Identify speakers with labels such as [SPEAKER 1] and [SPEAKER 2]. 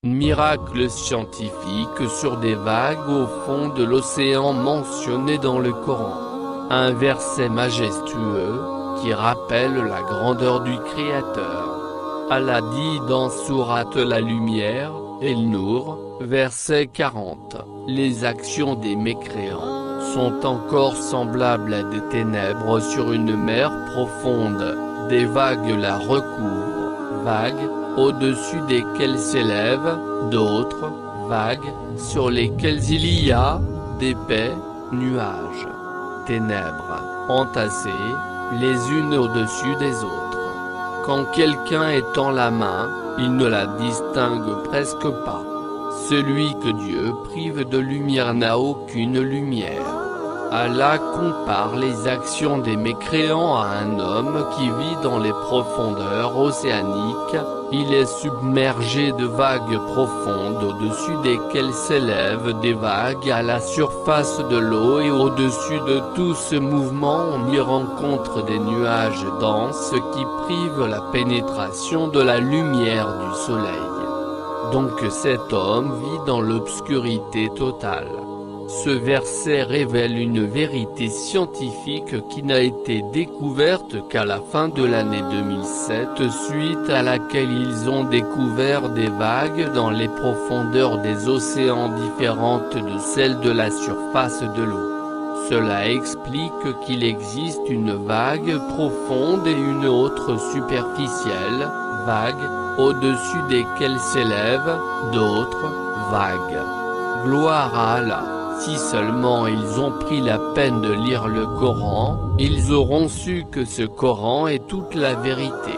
[SPEAKER 1] Miracle scientifique sur des vagues au fond de l'océan mentionné dans le Coran. Un verset majestueux, qui rappelle la grandeur du Créateur. Allah dit dans Sourate La Lumière, El-Nour, verset 40, « Les actions des mécréants sont encore semblables à des ténèbres sur une mer profonde, des vagues la recouvrent, vagues, au-dessus desquelles s'élèvent d'autres vagues, sur lesquelles il y a d'épais nuages, ténèbres, entassées, les unes au-dessus des autres. Quand quelqu'un étend la main, il ne la distingue presque pas. Celui que Dieu prive de lumière n'a aucune lumière. Allah compare les actions des mécréants à un homme qui vit dans les profondeurs océaniques. Il est submergé de vagues profondes au-dessus desquelles s'élèvent des vagues à la surface de l'eau, et au-dessus de tout ce mouvement on y rencontre des nuages denses qui privent la pénétration de la lumière du soleil. Donc cet homme vit dans l'obscurité totale. Ce verset révèle une vérité scientifique qui n'a été découverte qu'à la fin de l'année 2007, suite à laquelle ils ont découvert des vagues dans les profondeurs des océans différentes de celles de la surface de l'eau. Cela explique qu'il existe une vague profonde et une autre superficielle, vague, au-dessus desquelles s'élèvent d'autres vagues. Gloire à Allah. Si seulement ils ont pris la peine de lire le Coran, ils auront su que ce Coran est toute la vérité.